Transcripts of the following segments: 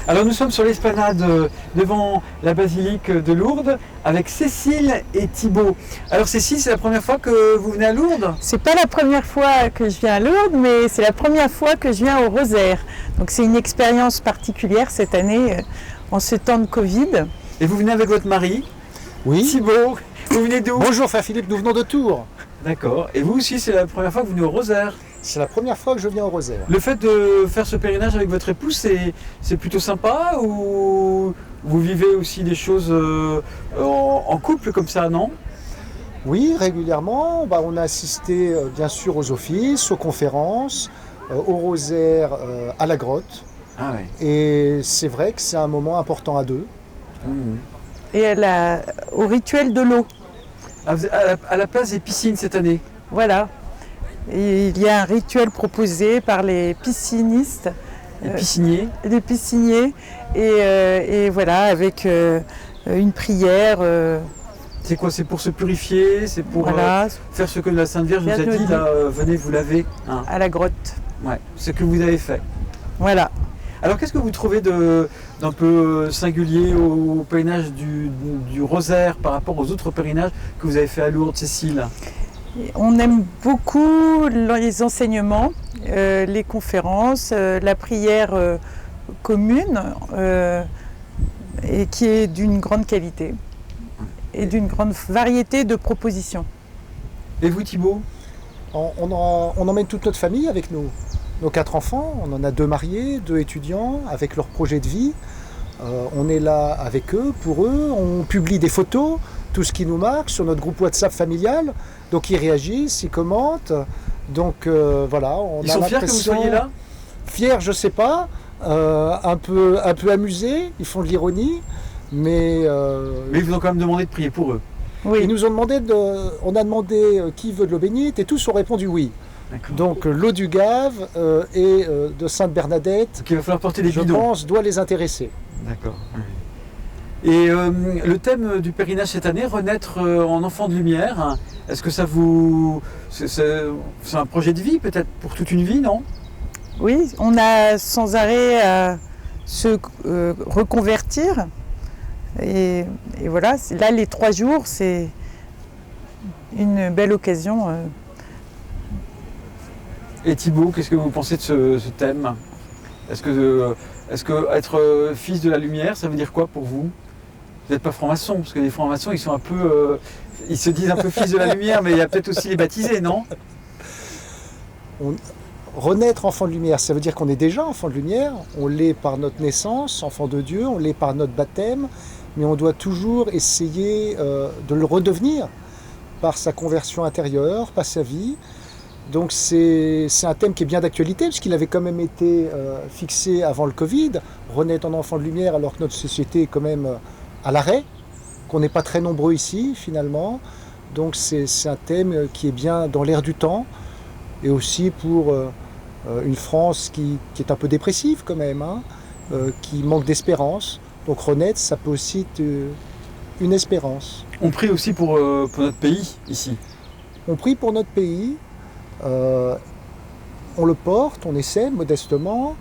Alors nous sommes sur l'esplanade devant la basilique de Lourdes avec Cécile et Thibaut. Alors Cécile, c'est la première fois que vous venez à Lourdes? C'est pas la première fois que je viens à Lourdes, mais c'est la première fois que je viens au Rosaire. Donc c'est une expérience particulière cette année en ce temps de Covid. Et vous venez avec votre mari? Oui. Thibaut, vous venez d'où? Bonjour Frère Philippe, nous venons de Tours. D'accord. Et vous aussi, c'est la première fois que vous venez au Rosaire? C'est la première fois que je viens au Rosaire. Le fait de faire ce pèlerinage avec votre épouse, c'est plutôt sympa, ou vous vivez aussi des choses en couple comme ça, non? Oui, régulièrement. On a assisté bien sûr aux offices, aux conférences, au Rosaire, à la grotte. Ah ouais. Et c'est vrai que c'est un moment important à deux. Et au rituel de l'eau. À la place des piscines cette année? Voilà. Et il y a un rituel proposé par les piscinistes. Les pisciniers? Les pisciniers. Et voilà, avec une prière. C'est quoi? C'est pour se purifier? C'est pour faire ce que la Sainte Vierge nous a dit, là, venez vous laver, hein. À la grotte. Ouais, ce que vous avez fait. Voilà. Alors qu'est-ce que vous trouvez d'un peu singulier au pèlerinage du Rosaire par rapport aux autres pèlerinages que vous avez fait à Lourdes, Cécile? On aime beaucoup les enseignements, les conférences, la prière commune, et qui est d'une grande qualité et d'une grande variété de propositions. Et vous Thibaut? On emmène toute notre famille avec nous. Nos 4 enfants, on en a 2 mariés, 2 étudiants avec leur projet de vie. On est là avec eux, pour eux, on publie des photos, tout ce qui nous marque sur notre groupe WhatsApp familial. Donc ils réagissent, ils commentent. Donc voilà, on Ils a sont fiers que vous soyez là? Fiers, je sais pas. Un peu amusés, ils font de l'ironie. Mais ils vous ont quand même demandé de prier pour eux? Oui. Ils nous ont demandé on a demandé qui veut de l'eau bénite et tous ont répondu oui. Donc l'eau du Gave et de Sainte Bernadette, il va falloir porter des bidons, je pense, doit les intéresser. D'accord. Et le thème du pèlerinage cette année, renaître en enfant de lumière, est-ce que ça vous... C'est un projet de vie peut-être pour toute une vie, non? Oui, on a sans arrêt à se reconvertir. Et voilà, là les 3 jours, c'est une belle occasion. Et Thibaut, qu'est-ce que vous pensez de ce thème? Est-ce que être fils de la lumière, ça veut dire quoi pour vous? Vous n'êtes pas franc-maçon, parce que les francs-maçons, ils sont un peu... ils se disent un peu fils de la lumière, mais il y a peut-être aussi les baptisés, non? Renaître enfant de lumière, ça veut dire qu'on est déjà enfant de lumière. On l'est par notre naissance, enfant de Dieu, on l'est par notre baptême, mais on doit toujours essayer de le redevenir par sa conversion intérieure, par sa vie. Donc c'est un thème qui est bien d'actualité, parce qu'il avait quand même été fixé avant le Covid, renaître en enfant de lumière, alors que notre société est quand même à l'arrêt, qu'on n'est pas très nombreux ici finalement. Donc c'est un thème qui est bien dans l'air du temps, et aussi pour une France qui est un peu dépressive quand même, hein, qui manque d'espérance. Donc renaître, ça peut aussi être une espérance. On prie aussi pour notre pays ici. On prie pour notre pays. On le porte, on essaie modestement.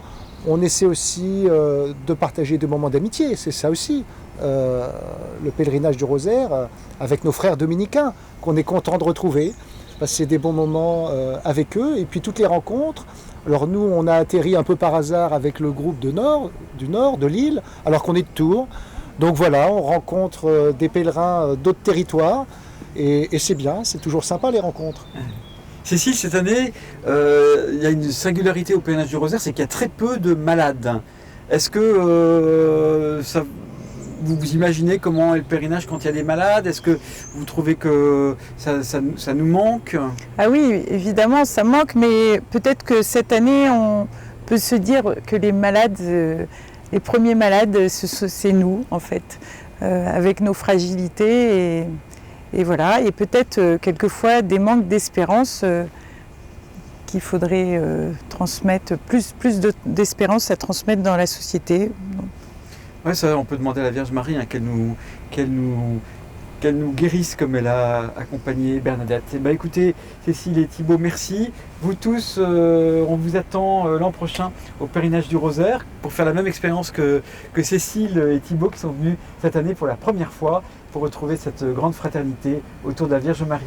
On essaie aussi de partager des moments d'amitié, c'est ça aussi. Le pèlerinage du Rosaire avec nos frères dominicains qu'on est content de retrouver, passer des bons moments avec eux, et puis toutes les rencontres. Alors nous, on a atterri un peu par hasard avec le groupe du nord de l'île, alors qu'on est de Tours. Donc voilà, on rencontre des pèlerins d'autres territoires, et c'est bien, c'est toujours sympa les rencontres. Cécile, cette année, il y a une singularité au pèlerinage du Rosaire, c'est qu'il y a très peu de malades. Est-ce que vous imaginez comment est le pèlerinage quand il y a des malades? Est-ce que vous trouvez que ça nous manque? Ah oui, évidemment, ça manque, mais peut-être que cette année, on peut se dire que les malades, les premiers malades, c'est nous, en fait, avec nos fragilités. Et voilà, et peut-être quelquefois des manques d'espérance qu'il faudrait transmettre, plus d'espérance à transmettre dans la société. Ouais, ça, on peut demander à la Vierge Marie qu'elle nous qu'elle nous guérisse comme elle a accompagné Bernadette. Et bah écoutez, Cécile et Thibaut, merci. Vous tous, on vous attend l'an prochain au Pèlerinage du Rosaire pour faire la même expérience que Cécile et Thibaut qui sont venus cette année pour la première fois pour retrouver cette grande fraternité autour de la Vierge Marie.